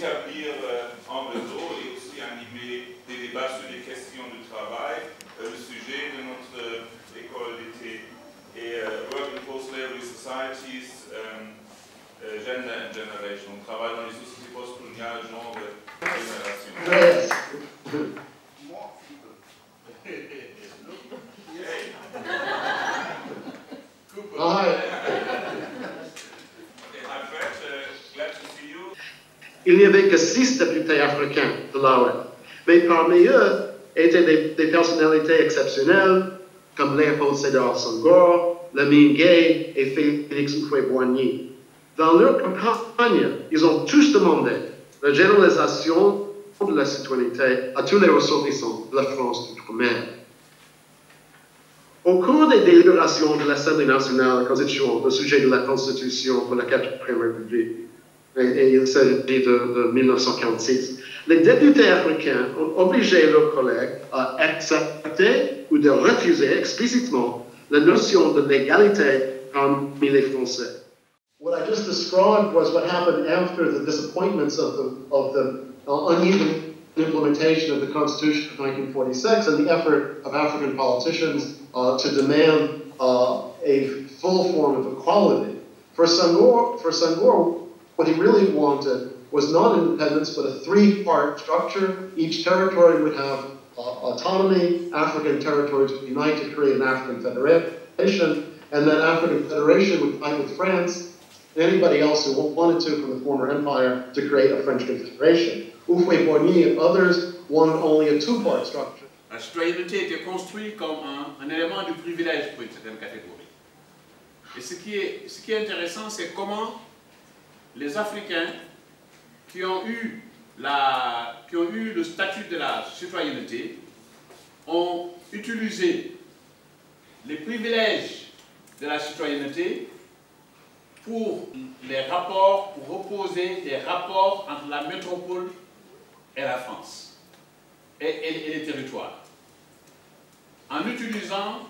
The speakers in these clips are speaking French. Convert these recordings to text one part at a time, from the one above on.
d'établir un réseau et aussi animer des débats sur les questions du travail, le sujet de notre école d'été est Work in Post-Slavery Societies, Gender and Generation. On travaille dans les sociétés post-coloniales, genre et génération. Yes. Il n'y avait que 6 députés africains de l'AOL, mais parmi eux étaient des personnalités exceptionnelles comme Léopold Sédar Senghor, Lamine Gueye et Félix Houphouët-Boigny. Dans leur campagne, ils ont tous demandé la généralisation de la citoyenneté à tous les ressortissants de la France d'outre-mer. Au cours des délibérations de l'Assemblée nationale constituante au sujet de la Constitution pour la 4e République, et il s'agit de 1946, les députés africains ont obligé leurs collègues à accepter ou de refuser explicitement la notion de l'égalité parmi les Français. What I just described was what happened after the disappointments of the uneven implementation of the Constitution of 1946 and the effort of African politicians to demand a full form of equality. For Senghor, what he really wanted was not independence, but a 3-part structure. Each territory would have autonomy. African territories would unite to create an African Federation, and that African Federation would fight with France and anybody else who wanted to from the former empire to create a French Confederation. Houphouët-Boigny and others wanted only a 2-part structure. La citoyenneté était construite comme un élément du privilège pour une certaine catégorie. Et ce qui est intéressant, c'est comment les Africains qui ont eu le statut de la citoyenneté ont utilisé les privilèges de la citoyenneté pour reposer des rapports entre la métropole et la France et les territoires. En utilisant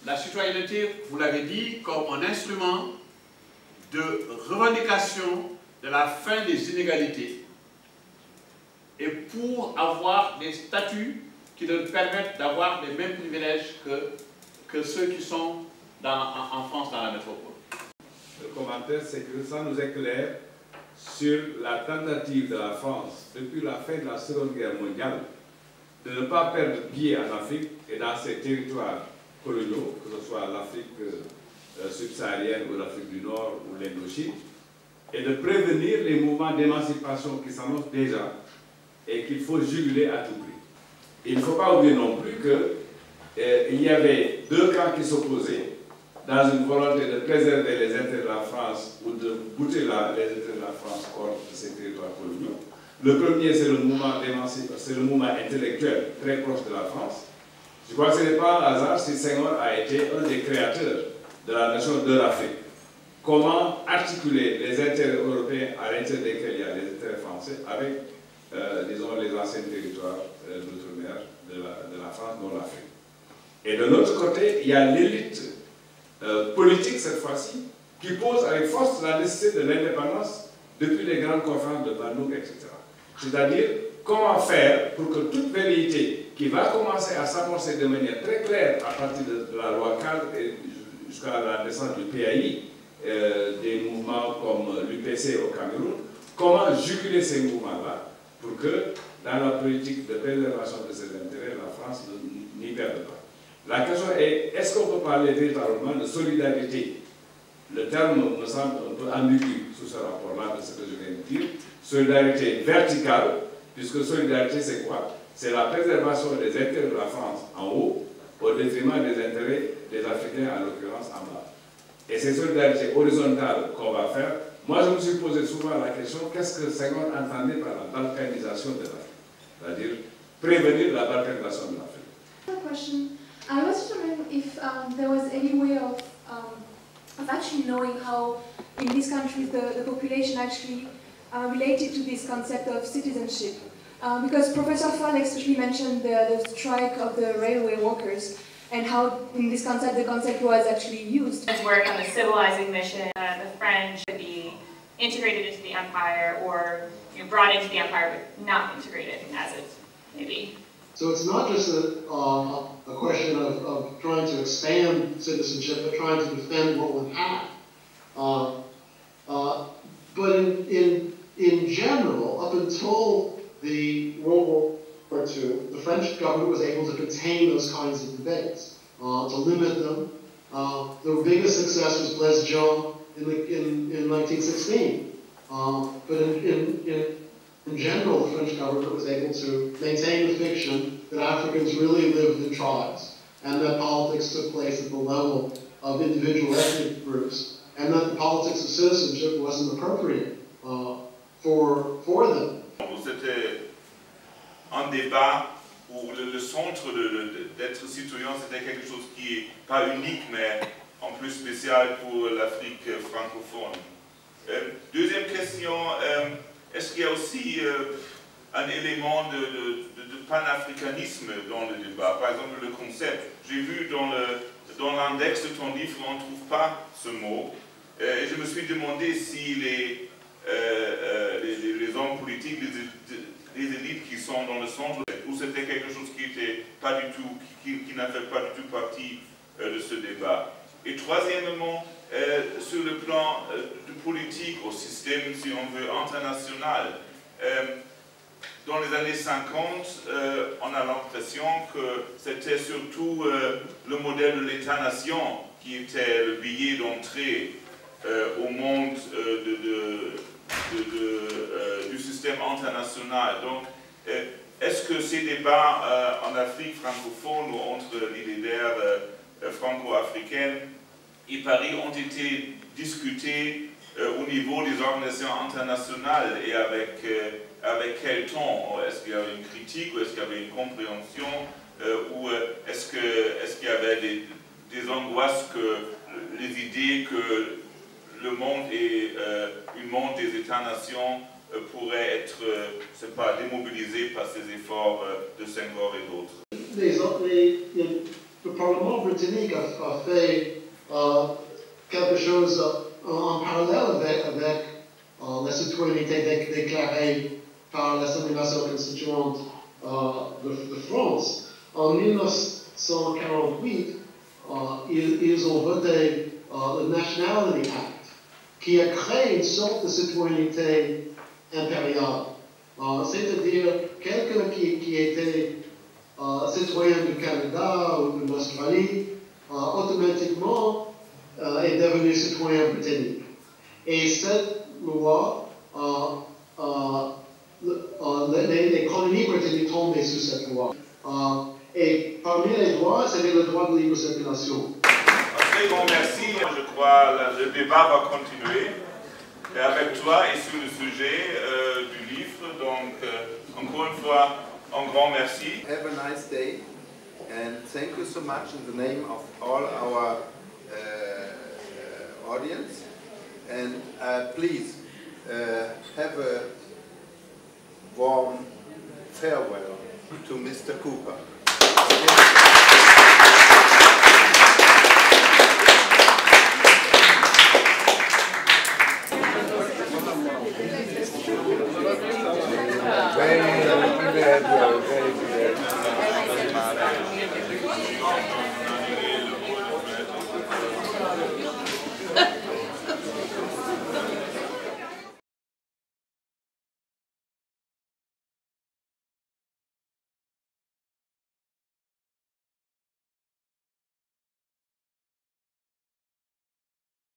la citoyenneté, vous l'avez dit, comme un instrument de revendication de la fin des inégalités et pour avoir des statuts qui leur permettent d'avoir les mêmes privilèges que ceux qui sont en France, dans la métropole. Le commentaire, c'est que ça nous éclaire sur la tentative de la France, depuis la fin de la Seconde Guerre mondiale, de ne pas perdre pied en Afrique et dans ses territoires coloniaux, que ce soit l'Afrique subsaharienne ou l'Afrique du Nord ou l'Indochine, et de prévenir les mouvements d'émancipation qui s'annoncent déjà et qu'il faut juguler à tout prix. Il ne faut pas oublier non plus qu'il y avait 2 camps qui s'opposaient dans une volonté de préserver les intérêts de la France ou de bouter les intérêts de la France hors de ces territoires coloniaux. Le premier, c'est le mouvement d'émancipation, c'est le mouvement intellectuel très proche de la France. Je crois que ce n'est pas un hasard si Senghor a été un des créateurs de la notion de l'Afrique. Comment articuler les intérêts européens à l'intérieur desquels il y a les intérêts français avec, disons, les anciens territoires d'outre-mer de la France, dont l'Afrique. Et de l'autre côté, il y a l'élite politique, cette fois-ci, qui pose avec force la nécessité de l'indépendance depuis les grandes conférences de Bandung, etc. C'est-à-dire, comment faire pour que toute velléité qui va commencer à s'amorcer de manière très claire à partir de la loi cadre et jusqu'à la naissance du PAI, des mouvements comme l'UPC au Cameroun, comment juguler ces mouvements-là pour que, dans la politique de préservation de ses intérêts, la France n'y perde pas. La question est, est-ce qu'on peut parler véritablement de solidarité? Le terme me semble un peu ambigu sous ce rapport-là de ce que je viens de dire. Solidarité verticale, puisque solidarité c'est quoi? C'est la préservation des intérêts de la France en haut, au détriment des intérêts des Africains, en l'occurrence en bas. Et c'est solidarité horizontale qu'on va faire. Moi, je me suis posé souvent la question, qu'est-ce que Senghor entendait par la balkanisation de l'Afrique? C'est-à-dire prévenir la balkanisation de l'Afrique. I was just wondering if there was any way of actually knowing how, in these countries, the population actually related to this concept of citizenship. Because Professor Fall especially mentioned the strike of the railway workers and how, in this concept, the concept was actually used. His work on the civilizing mission, the French, the integrated into the empire, or brought into the empire but not integrated as it may be. So it's not just a question of trying to expand citizenship, but trying to defend what we have. But in general, up until the World War II, the French government was able to contain those kinds of debates, to limit them. The biggest success was Blaise Diagne in 1916. But in general, the French government was able to maintain the fiction that Africans really lived in tribes, and that politics took place at the level of individual ethnic groups, and that the politics of citizenship wasn't appropriate for them. C'était un débat où le centre d'être citoyen, c'était quelque chose qui n'est pas unique, mais en plus spécial pour l'Afrique francophone. Deuxième question, est-ce qu'il y a aussi un élément de panafricanisme dans le débat? Par exemple, le concept. J'ai vu dans l'index de ton livre, on ne trouve pas ce mot. Et je me suis demandé si les hommes politiques, les élites qui sont dans le centre, ou c'était quelque chose qui n'était pas du tout, qui n'a fait pas du tout partie de ce débat. Et troisièmement, sur le plan de politique, au système, si on veut, international, dans les années 50, on a l'impression que c'était surtout le modèle de l'État-nation qui était le billet d'entrée au monde du système international. Donc, est-ce que ces débats en Afrique francophone ou entre les leaders franco-africains et Paris ont été discutés au niveau des organisations internationales et avec quel ton? Est-ce qu'il y avait une critique ou est-ce qu'il y avait une compréhension ou est-ce qu'il y avait des angoisses que les idées que le monde et une monde des États-nations pourrait être, c'est pas, démobilisé par ces efforts de Senghor et d'autres? Le Parlement britannique a fait quelque chose en parallèle avec la citoyenneté déclarée par l'Assemblée nationale constituante de France. En 1948, ils ont voté le Nationality Act, qui a créé une sorte de citoyenneté impériale. C'est-à-dire quelqu'un qui était citoyen du Canada ou de l'Australie, automatiquement est devenu citoyen britannique. Et cette loi, les colonies britanniques tombaient sous cette loi. Et parmi les droits, c'était le droit de libre circulation. Un très grand merci. Je crois que le débat va continuer avec toi et sur le sujet du livre. Donc, encore une fois, un grand merci. Have a nice day and thank you so much in the name of all our audience. And please have a warm farewell to Mr. Cooper.